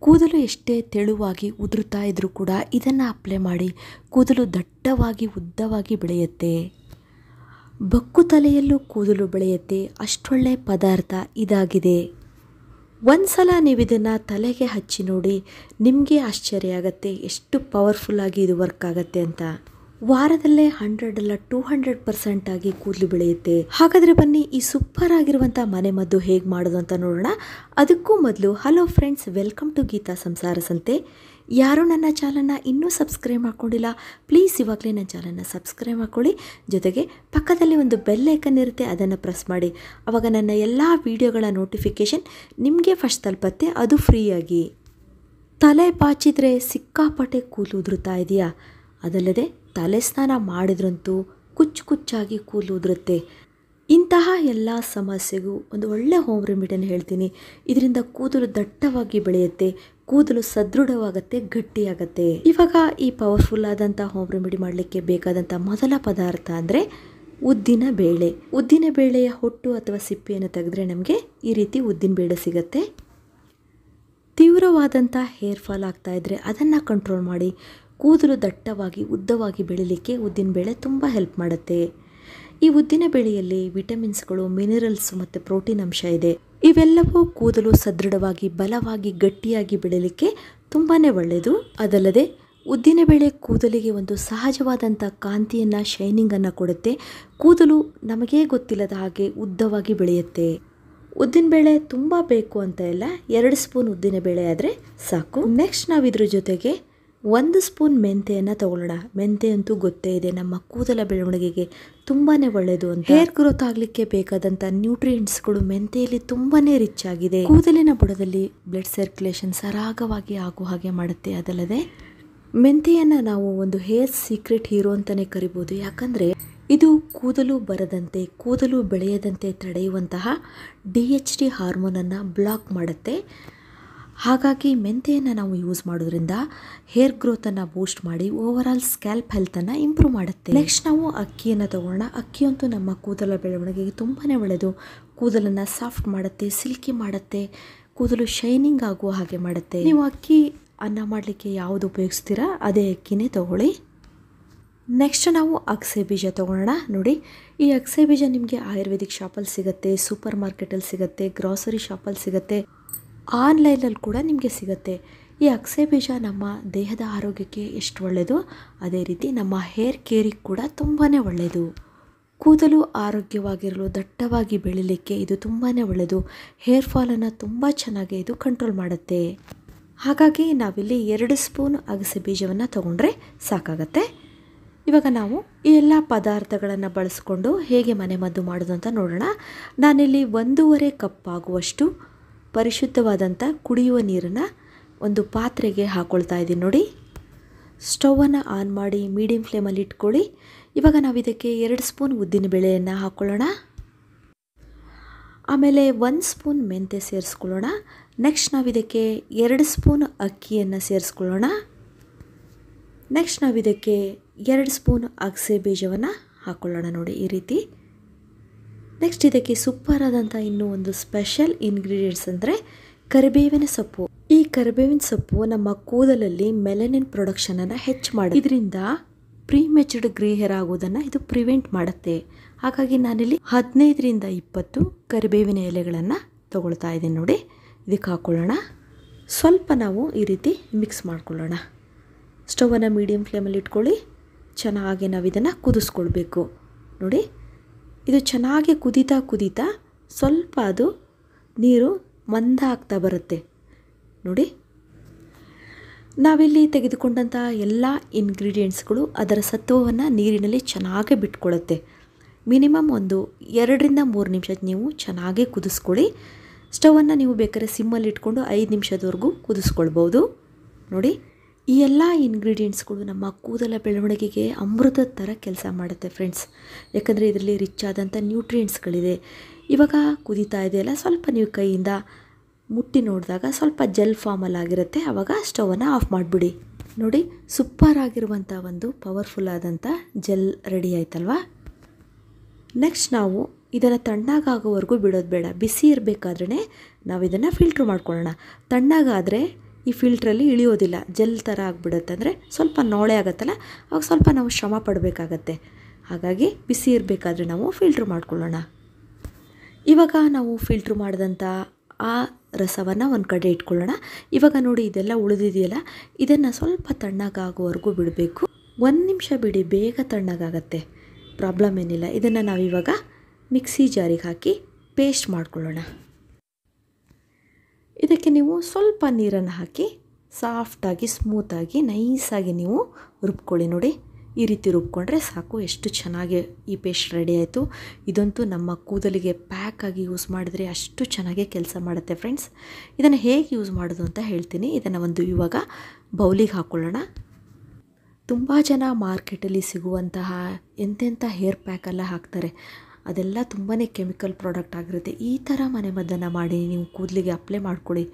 ಕೂದಲು ಎಷ್ಟೇ ತೆಳುವಾಗಿ ಉದುರುತ್ತಾ ಇದ್ರೂ ಕೂಡ ಇದನ್ನು ಅಪ್ಲೈ ಮಾಡಿ ಕೂದಲು ದಟ್ಟವಾಗಿ ಉದ್ದವಾಗಿ ಬೆಳೆಯುತ್ತೆ. ಬಕ್ಕು ತಲೆಯಲ್ಲೂ ಕೂದಲು ಬೆಳೆಯುತ್ತೆ. ಅಷ್ಟೊಳ್ಳೆ ಪದಾರ್ಥ ಇದಾಗಿದೆ. ಒಂದ್ಸಲ ನೀವು ಇದನ್ನು ತಲೆಗೆ ಹಚ್ಚಿ ನೋಡಿ, ನಿಮಗೆ ಆಶ್ಚರ್ಯ ಆಗುತ್ತೆ ಎಷ್ಟು ಪವರ್ಫುಲ್ಲಾಗಿ ಇದು ವರ್ಕ್ ಆಗುತ್ತೆ ಅಂತ. ವಾರದಲ್ಲೇ 100 ಅಲ್ಲ 200% ಆಗಿ ಕೂದಲು ಬೆಳೆಯುತ್ತೆ. ಹಾಗಾದರೆ ಬನ್ನಿ ಈ ಸೂಪರ್ ಆಗಿರುವಂಥ ಮನೆಮದ್ದು ಹೇಗೆ ಮಾಡೋದು ಅಂತ ನೋಡೋಣ. ಅದಕ್ಕೂ ಮೊದಲು hello friends, welcome to Geetha Samsara Sante. ಯಾರೂ ನನ್ನ ಚಾನಲ್ನ ಇನ್ನೂ ಸಬ್ಸ್ಕ್ರೈಬ್ ಮಾಡ್ಕೊಂಡಿಲ್ಲ, ಪ್ಲೀಸ್ ಇವಾಗಲೇ ನನ್ನ ಚಾನಲ್ನ ಸಬ್ಸ್ಕ್ರೈಬ್ ಮಾಡ್ಕೊಳ್ಳಿ. ಜೊತೆಗೆ ಪಕ್ಕದಲ್ಲಿ ಒಂದು ಬೆಲ್ ಐಕನ್ ಇರುತ್ತೆ, ಅದನ್ನು ಪ್ರೆಸ್ ಮಾಡಿ. ಆವಾಗ ನನ್ನ ಎಲ್ಲ ವೀಡಿಯೋಗಳ ನೋಟಿಫಿಕೇಷನ್ ನಿಮಗೆ ಫಸ್ಟ್ ತಲುಪತ್ತೆ, ಅದು ಫ್ರೀಯಾಗಿ. ತಲೆ ಬಾಚಿದ್ರೆ ಸಿಕ್ಕಾಪಟ್ಟೆ ಕೂದಲು ಉದುರುತ್ತಾ ಇದೆಯಾ? ಅದಲ್ಲದೆ ತಲೆ ಸ್ನಾನ ಮಾಡಿದ್ರಂತೂ ಕುಚ್ಚಾಗಿ ಕೂದಲು ಉದುರುತ್ತೆ. ಇಂತಹ ಎಲ್ಲ ಸಮಸ್ಯೆಗೂ ಒಂದು ಒಳ್ಳೆ ಹೋಮ್ ರೆಮಿಡಿಯನ್ನು ಹೇಳ್ತೀನಿ. ಇದರಿಂದ ಕೂದಲು ದಟ್ಟವಾಗಿ ಬೆಳೆಯುತ್ತೆ, ಕೂದಲು ಸದೃಢವಾಗುತ್ತೆ, ಗಟ್ಟಿಯಾಗುತ್ತೆ. ಇವಾಗ ಈ ಪವರ್ಫುಲ್ ಆದಂಥ ಹೋಮ್ ರೆಮಿಡಿ ಮಾಡಲಿಕ್ಕೆ ಬೇಕಾದಂಥ ಮೊದಲ ಪದಾರ್ಥ ಅಂದರೆ ಉದ್ದಿನ ಬೇಳೆ. ಉದ್ದಿನ ಬೇಳೆಯ ಹೊಟ್ಟು ಅಥವಾ ಸಿಪ್ಪೆಯನ್ನು ತೆಗೆದ್ರೆ ನಮಗೆ ಈ ರೀತಿ ಉದ್ದಿನ ಬೇಳೆ ಸಿಗುತ್ತೆ. ತೀವ್ರವಾದಂಥ ಹೇರ್ ಫಾಲ್ ಆಗ್ತಾ ಇದ್ದರೆ ಅದನ್ನು ಕಂಟ್ರೋಲ್ ಮಾಡಿ ಕೂದಲು ದಟ್ಟವಾಗಿ ಉದ್ದವಾಗಿ ಬೆಳೀಲಿಕ್ಕೆ ಉದ್ದಿನಬೇಳೆ ತುಂಬ ಹೆಲ್ಪ್ ಮಾಡುತ್ತೆ. ಈ ಉದ್ದಿನ ಬೇಳೆಯಲ್ಲಿ ವಿಟಮಿನ್ಸ್ಗಳು, ಮಿನರಲ್ಸ್ ಮತ್ತು ಪ್ರೋಟೀನ್ ಅಂಶ ಇದೆ. ಇವೆಲ್ಲವೂ ಕೂದಲು ಸದೃಢವಾಗಿ ಬಲವಾಗಿ ಗಟ್ಟಿಯಾಗಿ ಬೆಳೀಲಿಕ್ಕೆ ತುಂಬಾ ಒಳ್ಳೆಯದು. ಅದಲ್ಲದೆ ಉದ್ದಿನಬೇಳೆ ಕೂದಲಿಗೆ ಒಂದು ಸಹಜವಾದಂಥ ಕಾಂತಿಯನ್ನು, ಶೈನಿಂಗನ್ನು ಕೊಡುತ್ತೆ. ಕೂದಲು ನಮಗೇ ಗೊತ್ತಿಲ್ಲದ ಹಾಗೆ ಉದ್ದವಾಗಿ ಬೆಳೆಯುತ್ತೆ. ಉದ್ದಿನಬೇಳೆ ತುಂಬ ಬೇಕು ಅಂತ ಇಲ್ಲ, 2 ಸ್ಪೂನ್ ಉದ್ದಿನಬೇಳೆ ಆದರೆ ಸಾಕು. ನೆಕ್ಸ್ಟ್ ನಾವು ಇದ್ರ ಜೊತೆಗೆ 1 ಸ್ಪೂನ್ ಮೆಂತೆಯನ್ನು ತಗೊಳ್ಳೋಣ. ಮೆಂತೆ ಅಂತೂ ಗೊತ್ತೇ ಇದೆ, ನಮ್ಮ ಕೂದಲ ಬೆಳವಣಿಗೆಗೆ ತುಂಬಾ ಒಳ್ಳೆಯದು ಅಂತ. ಹೇರ್ ಗ್ರೋತ್ ಆಗಲಿಕ್ಕೆ ಬೇಕಾದಂಥ ನ್ಯೂಟ್ರಿಯೆಂಟ್ಸ್ಗಳು ಮೆಂತೆಯಲ್ಲಿ ತುಂಬಾ ರಿಚ್ ಆಗಿದೆ. ಕೂದಲಿನ ಬುಡದಲ್ಲಿ ಬ್ಲಡ್ ಸರ್ಕ್ಯುಲೇಷನ್ ಸರಾಗವಾಗಿ ಆಗೋ ಹಾಗೆ ಮಾಡುತ್ತೆ. ಅದಲ್ಲದೆ ಮೆಂತೆಯನ್ನು ನಾವು ಒಂದು ಹೇರ್ ಸೀಕ್ರೆಟ್ ಹೀರೋ ಅಂತಲೇ ಕರಿಬೋದು. ಯಾಕಂದರೆ ಇದು ಕೂದಲು ಬರದಂತೆ, ಕೂದಲು ಬೆಳೆಯದಂತೆ ತಡೆಯುವಂತಹ DHT ಹಾರ್ಮೋನನ್ನು ಬ್ಲಾಕ್ ಮಾಡುತ್ತೆ. ಹಾಗಾಗಿ ಮೆಂತೆಯನ್ನು ನಾವು ಯೂಸ್ ಮಾಡೋದ್ರಿಂದ ಹೇರ್ ಗ್ರೋತನ್ನು ಬೂಸ್ಟ್ ಮಾಡಿ ಓವರಾಲ್ ಸ್ಕ್ಯಾಲ್ಪ್ ಹೆಲ್ತನ್ನು ಇಂಪ್ರೂವ್ ಮಾಡುತ್ತೆ. ನೆಕ್ಸ್ಟ್ ನಾವು ಅಕ್ಕಿಯನ್ನು ತಗೊಳ್ಳೋಣ. ಅಕ್ಕಿಯಂತೂ ನಮ್ಮ ಕೂದಲ ಬೆಳವಣಿಗೆಗೆ ತುಂಬಾ ಒಳ್ಳೆಯದು. ಕೂದಲನ್ನು ಸಾಫ್ಟ್ ಮಾಡುತ್ತೆ, ಸಿಲ್ಕಿ ಮಾಡುತ್ತೆ, ಕೂದಲು ಶೈನಿಂಗ್ ಆಗುವ ಹಾಗೆ ಮಾಡುತ್ತೆ. ನೀವು ಅಕ್ಕಿ ಅನ್ನ ಮಾಡಲಿಕ್ಕೆ ಯಾವುದು ಉಪಯೋಗಿಸ್ತೀರಾ ಅದೇ ಅಕ್ಕಿನೇ ತಗೊಳ್ಳಿ. ನೆಕ್ಸ್ಟ್ ನಾವು ಅಗಸೆ ಬೀಜ ತೊಗೊಳ್ಳೋಣ. ನೋಡಿ, ಈ ಅಗಸೆ ಬೀಜ ನಿಮಗೆ ಆಯುರ್ವೇದಿಕ್ ಶಾಪಲ್ಲಿ ಸಿಗುತ್ತೆ, ಸೂಪರ್ ಮಾರ್ಕೆಟಲ್ಲಿ ಸಿಗುತ್ತೆ, ಗ್ರಾಸರಿ ಶಾಪಲ್ಲಿ ಸಿಗುತ್ತೆ, ಆನ್ಲೈನಲ್ಲಿ ಕೂಡ ನಿಮಗೆ ಸಿಗುತ್ತೆ. ಈ ಅಗಸೆ ಬೀಜ ನಮ್ಮ ದೇಹದ ಆರೋಗ್ಯಕ್ಕೆ ಎಷ್ಟು ಒಳ್ಳೆಯದು, ಅದೇ ರೀತಿ ನಮ್ಮ ಹೇರ್ ಕೇರಿಗೆ ಕೂಡ ತುಂಬಾ ಒಳ್ಳೆಯದು. ಕೂದಲು ಆರೋಗ್ಯವಾಗಿರಲು, ದಟ್ಟವಾಗಿ ಬೆಳೀಲಿಕ್ಕೆ ಇದು ತುಂಬಾ ಒಳ್ಳೆಯದು. ಹೇರ್ ಫಾಲನ್ನು ತುಂಬ ಚೆನ್ನಾಗಿ ಇದು ಕಂಟ್ರೋಲ್ ಮಾಡುತ್ತೆ. ಹಾಗಾಗಿ ನಾವಿಲ್ಲಿ 2 ಸ್ಪೂನ್ ಅಗಸೆ ಬೀಜವನ್ನು ತಗೊಂಡ್ರೆ ಸಾಕಾಗತ್ತೆ. ಇವಾಗ ನಾವು ಈ ಎಲ್ಲ ಪದಾರ್ಥಗಳನ್ನು ಬಳಸ್ಕೊಂಡು ಹೇಗೆ ಮನೆಮದ್ದು ಮಾಡೋದು ಅಂತ ನೋಡೋಣ. ನಾನಿಲ್ಲಿ 1.5 ಕಪ್ ಆಗುವಷ್ಟು ಪರಿಶುದ್ಧವಾದಂಥ ಕುಡಿಯುವ ನೀರನ್ನು ಒಂದು ಪಾತ್ರೆಗೆ ಹಾಕ್ಕೊಳ್ತಾ ಇದ್ದೀನಿ. ನೋಡಿ, ಸ್ಟವನ್ನು ಆನ್ ಮಾಡಿ ಮೀಡಿಯಮ್ ಫ್ಲೇಮಲ್ಲಿ ಇಟ್ಕೊಳ್ಳಿ. ಇವಾಗ ನಾವು ಇದಕ್ಕೆ 2 ಸ್ಪೂನ್ ಉದ್ದಿನ ಬೇಳೆಯನ್ನು ಹಾಕ್ಕೊಳ್ಳೋಣ. ಆಮೇಲೆ 1 ಸ್ಪೂನ್ ಮೆಂತೆ ಸೇರಿಸ್ಕೊಳ್ಳೋಣ. ನೆಕ್ಸ್ಟ್ ನಾವು ಇದಕ್ಕೆ 2 ಸ್ಪೂನ್ ಅಕ್ಕಿಯನ್ನು ಸೇರಿಸ್ಕೊಳ್ಳೋಣ. ನೆಕ್ಸ್ಟ್ ನಾವು ಇದಕ್ಕೆ 2 ಸ್ಪೂನ್ ಅಗಸೆ ಬೀಜವನ್ನು ಹಾಕ್ಕೊಳ್ಳೋಣ. ನೋಡಿ, ಈ ರೀತಿ. ನೆಕ್ಸ್ಟ್ ಇದಕ್ಕೆ ಸೂಪರ್ ಆದಂಥ ಇನ್ನೂ ಒಂದು ಸ್ಪೆಷಲ್ ಇಂಗ್ರೀಡಿಯೆಂಟ್ಸ್ ಅಂದರೆ ಕರಿಬೇವಿನ ಸೊಪ್ಪು. ಈ ಕರಿಬೇವಿನ ಸೊಪ್ಪು ನಮ್ಮ ಕೂದಲಲ್ಲಿ ಮೆಲನಿನ್ ಪ್ರೊಡಕ್ಷನನ್ನು ಹೆಚ್ಚು ಮಾಡಿ, ಇದರಿಂದ ಪ್ರೀಮೆಚರ್ಡ್ ಗ್ರೇ ಹೇರ್ ಆಗೋದನ್ನು ಇದು ಪ್ರಿವೆಂಟ್ ಮಾಡುತ್ತೆ. ಹಾಗಾಗಿ ನಾನಿಲ್ಲಿ 15ರಿಂದ 20 ಕರಿಬೇವಿನ ಎಲೆಗಳನ್ನು ತಗೊಳ್ತಾ ಇದ್ದೀನಿ. ನೋಡಿ, ಇದಕ್ಕೆ ಹಾಕ್ಕೊಳ್ಳೋಣ. ಸ್ವಲ್ಪ ನಾವು ಈ ರೀತಿ ಮಿಕ್ಸ್ ಮಾಡ್ಕೊಳ್ಳೋಣ. ಸ್ಟವನ್ನು ಮೀಡಿಯಮ್ ಫ್ಲೇಮಲ್ಲಿ ಇಟ್ಕೊಳ್ಳಿ. ಚೆನ್ನಾಗಿ ನಾವು ಇದನ್ನು ಕುದಿಸ್ಕೊಳ್ಬೇಕು. ನೋಡಿ, ಇದು ಚೆನ್ನಾಗಿ ಕುದೀತಾ ಸ್ವಲ್ಪ ಅದು ನೀರು ಮಂದ ಆಗ್ತಾ ಬರುತ್ತೆ. ನೋಡಿ, ನಾವಿಲ್ಲಿ ತೆಗೆದುಕೊಂಡಂಥ ಎಲ್ಲ ಇಂಗ್ರೀಡಿಯೆಂಟ್ಸ್ಗಳು ಅದರ ಸತ್ವವನ್ನು ನೀರಿನಲ್ಲಿ ಚೆನ್ನಾಗಿ ಬಿಟ್ಕೊಳ್ಳುತ್ತೆ. ಮಿನಿಮಮ್ ಒಂದು 2ರಿಂದ 3 ನಿಮಿಷ ನೀವು ಚೆನ್ನಾಗಿ ಕುದಿಸ್ಕೊಳ್ಳಿ. ಸ್ಟವನ್ನು ನೀವು ಬೇಕಾದ್ರೆ ಸಿಮ್ಮಲ್ಲಿ ಇಟ್ಕೊಂಡು 5 ನಿಮಿಷದವರೆಗೂ ಕುದಿಸ್ಕೊಳ್ಬೋದು. ನೋಡಿ, ಈ ಎಲ್ಲ ಇಂಗ್ರೀಡಿಯೆಂಟ್ಸ್ಗಳು ನಮ್ಮ ಕೂದಲ ಬೆಳವಣಿಗೆಗೆ ಅಮೃತದ ಥರ ಕೆಲಸ ಮಾಡುತ್ತೆ ಫ್ರೆಂಡ್ಸ್. ಯಾಕಂದರೆ ಇದರಲ್ಲಿ ರಿಚ್ ಆದಂಥ ನ್ಯೂಟ್ರಿಯೆಂಟ್ಸ್ಗಳಿದೆ. ಇವಾಗ ಕುದೀತಾ ಇದೆಯಲ್ಲ, ಸ್ವಲ್ಪ ನೀವು ಕೈಯಿಂದ ಮುಟ್ಟಿ ನೋಡಿದಾಗ ಸ್ವಲ್ಪ ಜೆಲ್ ಫಾರ್ಮಲ್ಲಿ ಆಗಿರುತ್ತೆ. ಆವಾಗ ಸ್ಟವನ್ನು ಆಫ್ ಮಾಡಿಬಿಡಿ. ನೋಡಿ, ಸೂಪರ್ ಆಗಿರುವಂಥ ಒಂದು ಪವರ್ಫುಲ್ ಆದಂಥ ಜೆಲ್ ರೆಡಿ ಆಯ್ತಲ್ವಾ. ನೆಕ್ಸ್ಟ್ ನಾವು ಇದನ್ನು ತಣ್ಣಗಾಗೋವರೆಗೂ ಬಿಡೋದು ಬೇಡ. ಬಿಸಿ ಇರಬೇಕಾದ್ರೇ ನಾವು ಇದನ್ನು ಫಿಲ್ಟ್ರ್ ಮಾಡ್ಕೊಳ್ಳೋಣ. ತಣ್ಣಗಾದರೆ ಈ ಫಿಲ್ಟ್ರಲ್ಲಿ ಇಳಿಯೋದಿಲ್ಲ, ಜೆಲ್ ಥರ ಆಗಿಬಿಡುತ್ತೆ. ಅಂದರೆ ಸ್ವಲ್ಪ ನೋಳೆ ಆಗುತ್ತಲ್ಲ, ಅವಾಗ ಸ್ವಲ್ಪ ನಾವು ಶ್ರಮ ಪಡಬೇಕಾಗತ್ತೆ. ಹಾಗಾಗಿ ಬಿಸಿ ಇರಬೇಕಾದ್ರೆ ನಾವು ಫಿಲ್ಟ್ರ್ ಮಾಡ್ಕೊಳ್ಳೋಣ. ಇವಾಗ ನಾವು ಫಿಲ್ಟ್ರ್ ಮಾಡಿದಂಥ ಆ ರಸವನ್ನು ಒಂದು ಕಡೆ ಇಟ್ಕೊಳ್ಳೋಣ. ಇವಾಗ ನೋಡಿ ಇದೆಲ್ಲ ಉಳಿದಿದೆಯಲ್ಲ, ಇದನ್ನು ಸ್ವಲ್ಪ ತಣ್ಣಗಾಗೋವರೆಗೂ ಬಿಡಬೇಕು. 1 ನಿಮಿಷ ಬಿಡಿ, ಬೇಗ ತಣ್ಣಗಾಗತ್ತೆ, ಪ್ರಾಬ್ಲಮ್ ಏನಿಲ್ಲ. ಇದನ್ನು ನಾವಿವಾಗ ಮಿಕ್ಸಿ ಜಾರಿಗೆ ಹಾಕಿ ಪೇಸ್ಟ್ ಮಾಡ್ಕೊಳ್ಳೋಣ. ಇದಕ್ಕೆ ನೀವು ಸ್ವಲ್ಪ ನೀರನ್ನು ಹಾಕಿ ಸಾಫ್ಟಾಗಿ, ಸ್ಮೂತಾಗಿ, ನೈಸಾಗಿ ನೀವು ರುಬ್ಕೊಳ್ಳಿ. ನೋಡಿ, ಈ ರೀತಿ ರುಬ್ಕೊಂಡ್ರೆ ಸಾಕು. ಎಷ್ಟು ಚೆನ್ನಾಗಿ ಈ ಪೇಸ್ಟ್ ರೆಡಿ ಆಯಿತು. ಇದಂತೂ ನಮ್ಮ ಕೂದಲಿಗೆ ಪ್ಯಾಕಾಗಿ ಯೂಸ್ ಮಾಡಿದ್ರೆ ಅಷ್ಟು ಚೆನ್ನಾಗೇ ಕೆಲಸ ಮಾಡುತ್ತೆ ಫ್ರೆಂಡ್ಸ್. ಇದನ್ನು ಹೇಗೆ ಯೂಸ್ ಮಾಡೋದು ಅಂತ ಹೇಳ್ತೀನಿ. ಇದನ್ನು ಒಂದು ಇವಾಗ ಬೌಲಿಗೆ ಹಾಕ್ಕೊಳ್ಳೋಣ. ತುಂಬ ಜನ ಮಾರ್ಕೆಟಲ್ಲಿ ಸಿಗುವಂತಹ ಎಂತೆಂಥ ಹೇರ್ ಪ್ಯಾಕೆಲ್ಲ ಹಾಕ್ತಾರೆ, ಅದೆಲ್ಲ ತುಂಬಾ ಕೆಮಿಕಲ್ ಪ್ರಾಡಕ್ಟ್ ಆಗಿರುತ್ತೆ. ಈ ಥರ ಮನೆಮದ್ದನ್ನು ಮಾಡಿ ನೀವು ಕೂದಲಿಗೆ ಅಪ್ಲೈ ಮಾಡ್ಕೊಳ್ಳಿ.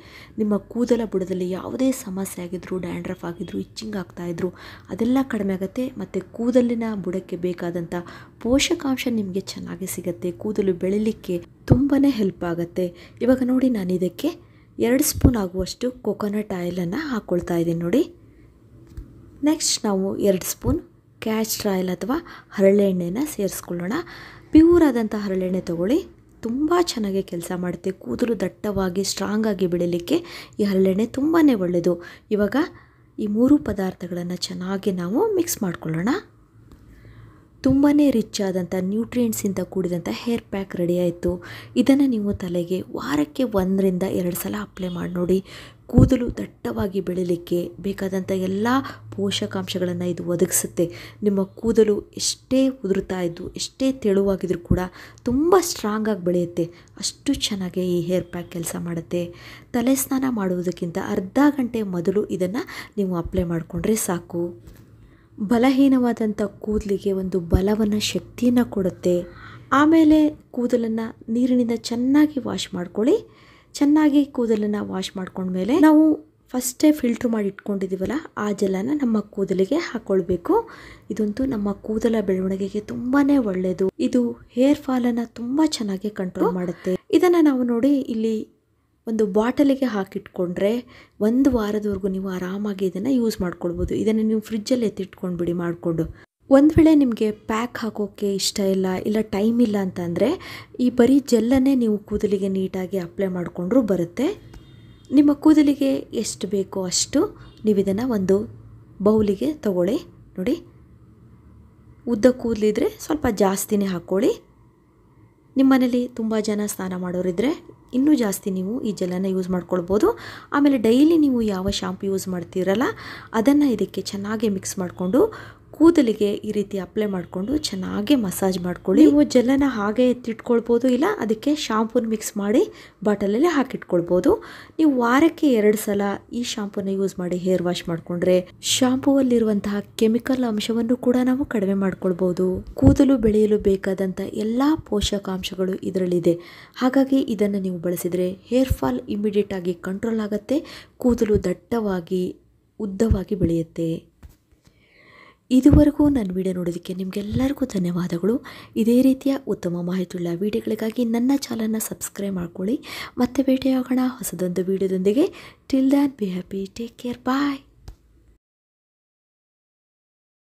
ನಿಮ್ಮ ಕೂದಲ ಬುಡದಲ್ಲಿ ಯಾವುದೇ ಸಮಸ್ಯೆ ಆಗಿದ್ರು, ಡ್ಯಾಂಡ್ರಫ್ ಆಗಿದ್ರು, ಇಚ್ಚಿಂಗ್ ಆಗ್ತಾಯಿದ್ರು, ಅದೆಲ್ಲ ಕಡಿಮೆ ಆಗುತ್ತೆ. ಮತ್ತು ಕೂದಲಿನ ಬುಡಕ್ಕೆ ಬೇಕಾದಂಥ ಪೋಷಕಾಂಶ ನಿಮಗೆ ಚೆನ್ನಾಗಿ ಸಿಗುತ್ತೆ. ಕೂದಲು ಬೆಳಿಲಿಕ್ಕೆ ತುಂಬಾ ಹೆಲ್ಪ್ ಆಗುತ್ತೆ. ಇವಾಗ ನೋಡಿ, ನಾನು ಇದಕ್ಕೆ 2 ಸ್ಪೂನ್ ಆಗುವಷ್ಟು ಕೊಕೊನಟ್ ಆಯಿಲನ್ನು ಹಾಕ್ಕೊಳ್ತಾ ಇದ್ದೀನಿ ನೋಡಿ. ನೆಕ್ಸ್ಟ್ ನಾವು 2 ಸ್ಪೂನ್ ಕ್ಯಾಸ್ಟರ್ ಆಯಿಲ್ ಅಥವಾ ಹರಳೆಣ್ಣೆನ ಸೇರಿಸ್ಕೊಳ್ಳೋಣ. ಪ್ಯೂರ್ ಆದಂಥ ಹರಳೆಣ್ಣೆ ತೊಗೊಳ್ಳಿ, ತುಂಬ ಚೆನ್ನಾಗಿ ಕೆಲಸ ಮಾಡುತ್ತೆ. ಕೂದಲು ದಟ್ಟವಾಗಿ ಸ್ಟ್ರಾಂಗಾಗಿ ಬೆಳೀಲಿಕ್ಕೆ ಈ ಹರಳೆಣ್ಣೆ ತುಂಬಾ ಒಳ್ಳೆಯದು. ಇವಾಗ ಈ 3 ಪದಾರ್ಥಗಳನ್ನು ಚೆನ್ನಾಗಿ ನಾವು ಮಿಕ್ಸ್ ಮಾಡ್ಕೊಳ್ಳೋಣ. ತುಂಬಾ ರಿಚ್ ಆದಂಥ ನ್ಯೂಟ್ರಿಯೆಂಟ್ಸಿಂದ ಕೂಡಿದಂಥ ಹೇರ್ ಪ್ಯಾಕ್ ರೆಡಿ ಆಯಿತು. ಇದನ್ನು ನೀವು ತಲೆಗೆ ವಾರಕ್ಕೆ 1 ರಿಂದ 2 ಸಲ ಅಪ್ಲೈ ಮಾಡಿ ನೋಡಿ. ಕೂದಲು ದಟ್ಟವಾಗಿ ಬೆಳೀಲಿಕ್ಕೆ ಬೇಕಾದಂಥ ಎಲ್ಲ ಪೋಷಕಾಂಶಗಳನ್ನು ಇದು ಒದಗಿಸುತ್ತೆ. ನಿಮ್ಮ ಕೂದಲು ಎಷ್ಟೇ ಉದುರ್ತಾ ಇದ್ದು, ಎಷ್ಟೇ ತೆಳುವಾಗಿದ್ರೂ ಕೂಡ ತುಂಬ ಸ್ಟ್ರಾಂಗಾಗಿ ಬೆಳೆಯುತ್ತೆ. ಅಷ್ಟು ಚೆನ್ನಾಗಿ ಈ ಹೇರ್ ಪ್ಯಾಕ್ ಕೆಲಸ ಮಾಡುತ್ತೆ. ತಲೆ ಸ್ನಾನ ಮಾಡುವುದಕ್ಕಿಂತ ಅರ್ಧ ಗಂಟೆ ಮೊದಲು ಇದನ್ನು ನೀವು ಅಪ್ಲೈ ಮಾಡಿಕೊಂಡ್ರೆ ಸಾಕು. ಬಲಹೀನವಾದಂಥ ಕೂದಲಿಗೆ ಒಂದು ಬಲವನ್ನು, ಶಕ್ತಿಯನ್ನು ಕೊಡುತ್ತೆ. ಆಮೇಲೆ ಕೂದಲನ್ನು ನೀರಿನಿಂದ ಚೆನ್ನಾಗಿ ವಾಶ್ ಮಾಡ್ಕೊಳ್ಳಿ. ಚೆನ್ನಾಗಿ ಕೂದಲನ್ನು ವಾಶ್ ಮಾಡ್ಕೊಂಡ್ಮೇಲೆ ನಾವು ಫಸ್ಟೇ ಫಿಲ್ಟ್ರ್ ಮಾಡಿ ಇಟ್ಕೊಂಡಿದ್ದೀವಲ್ಲ, ಆ ಜೆಲ್ಲನ್ನು ನಮ್ಮ ಕೂದಲಿಗೆ ಹಾಕ್ಕೊಳ್ಬೇಕು. ಇದಂತೂ ನಮ್ಮ ಕೂದಲ ಬೆಳವಣಿಗೆಗೆ ತುಂಬಾ ಒಳ್ಳೆಯದು. ಇದು ಹೇರ್ ಫಾಲನ್ನು ತುಂಬ ಚೆನ್ನಾಗಿ ಕಂಟ್ರೋಲ್ ಮಾಡುತ್ತೆ. ಇದನ್ನು ನಾವು ನೋಡಿ ಇಲ್ಲಿ ಒಂದು ಬಾಟಲಿಗೆ ಹಾಕಿಟ್ಕೊಂಡ್ರೆ 1 ವಾರದವರೆಗೂ ನೀವು ಆರಾಮಾಗಿ ಇದನ್ನು ಯೂಸ್ ಮಾಡ್ಕೊಳ್ಬೋದು. ಇದನ್ನು ನೀವು ಫ್ರಿಜ್ಜಲ್ಲಿ ಎತ್ತಿಟ್ಕೊಂಡ್ಬಿಡಿ ಮಾಡಿಕೊಂಡು. ಒಂದು ವೇಳೆ ನಿಮಗೆ ಪ್ಯಾಕ್ ಹಾಕೋಕ್ಕೆ ಇಷ್ಟ ಇಲ್ಲ ಟೈಮ್ ಇಲ್ಲ ಅಂತಂದರೆ ಈ ಬರೀ ಜೆಲ್ಲನ್ನೇ ನೀವು ಕೂದಲಿಗೆ ನೀಟಾಗಿ ಅಪ್ಲೈ ಮಾಡಿಕೊಂಡ್ರೂ ಬರುತ್ತೆ. ನಿಮ್ಮ ಕೂದಲಿಗೆ ಎಷ್ಟು ಬೇಕೋ ಅಷ್ಟು ನೀವು ಇದನ್ನು ಒಂದು ಬೌಲಿಗೆ ತಗೊಳ್ಳಿ. ನೋಡಿ, ಉದ್ದ ಕೂದಲಿದ್ರೆ ಸ್ವಲ್ಪ ಜಾಸ್ತಿನೇ ಹಾಕ್ಕೊಳ್ಳಿ. ನಿಮ್ಮ ಮನೇಲಿ ತುಂಬ ಜನ ಸ್ನಾನ ಮಾಡೋರಿದ್ದರೆ ಇನ್ನೂ ಜಾಸ್ತಿ ನೀವು ಈ ಜೆಲ್ಲನ್ನು ಯೂಸ್ ಮಾಡ್ಕೊಳ್ಬೋದು. ಆಮೇಲೆ ಡೈಲಿ ನೀವು ಯಾವ ಶಾಂಪು ಯೂಸ್ ಮಾಡ್ತೀರಲ್ಲ, ಅದನ್ನು ಇದಕ್ಕೆ ಚೆನ್ನಾಗಿ ಮಿಕ್ಸ್ ಮಾಡಿಕೊಂಡು ಕೂದಲಿಗೆ ಈ ರೀತಿ ಅಪ್ಲೈ ಮಾಡಿಕೊಂಡು ಚೆನ್ನಾಗಿ ಮಸಾಜ್ ಮಾಡ್ಕೊಳ್ಳಿ. ನೀವು ಜೆಲ್ಲನ್ನು ಹಾಗೆ ಎತ್ತಿಟ್ಕೊಳ್ಬೋದು, ಇಲ್ಲ ಅದಕ್ಕೆ ಶಾಂಪೂನ ಮಿಕ್ಸ್ ಮಾಡಿ ಬಾಟಲಲ್ಲಿ ಹಾಕಿಟ್ಕೊಳ್ಬೋದು. ನೀವು ವಾರಕ್ಕೆ 2 ಸಲ ಈ ಶಾಂಪೂನ ಯೂಸ್ ಮಾಡಿ ಹೇರ್ ವಾಶ್ ಮಾಡಿಕೊಂಡ್ರೆ ಶಾಂಪೂವಲ್ಲಿರುವಂತಹ ಕೆಮಿಕಲ್ ಅಂಶವನ್ನು ಕೂಡ ನಾವು ಕಡಿಮೆ ಮಾಡ್ಕೊಳ್ಬೋದು. ಕೂದಲು ಬೆಳೆಯಲು ಬೇಕಾದಂಥ ಎಲ್ಲ ಪೋಷಕಾಂಶಗಳು ಇದರಲ್ಲಿದೆ. ಹಾಗಾಗಿ ಇದನ್ನು ನೀವು ಬಳಸಿದರೆ ಹೇರ್ ಫಾಲ್ ಇಮಿಡಿಯೇಟ್ ಆಗಿ ಕಂಟ್ರೋಲ್ ಆಗುತ್ತೆ. ಕೂದಲು ದಟ್ಟವಾಗಿ ಉದ್ದವಾಗಿ ಬೆಳೆಯುತ್ತೆ. ಇದುವರೆಗೂ ನನ್ನ ವಿಡಿಯೋ ನೋಡೋದಕ್ಕೆ ನಿಮಗೆಲ್ಲರಿಗೂ ಧನ್ಯವಾದಗಳು. ಇದೇ ರೀತಿಯ ಉತ್ತಮ ಮಾಹಿತಿಯುಳ್ಳ ವಿಡಿಯೋಗಳಿಗಾಗಿ ನನ್ನ ಚಾನಲ್ನ ಸಬ್ಸ್ಕ್ರೈಬ್ ಮಾಡ್ಕೊಳ್ಳಿ. ಮತ್ತೆ ಭೇಟಿಯಾಗೋಣ ಹೊಸದೊಂದು ವಿಡಿಯೋದೊಂದಿಗೆ. Till then be happy, take care, bye.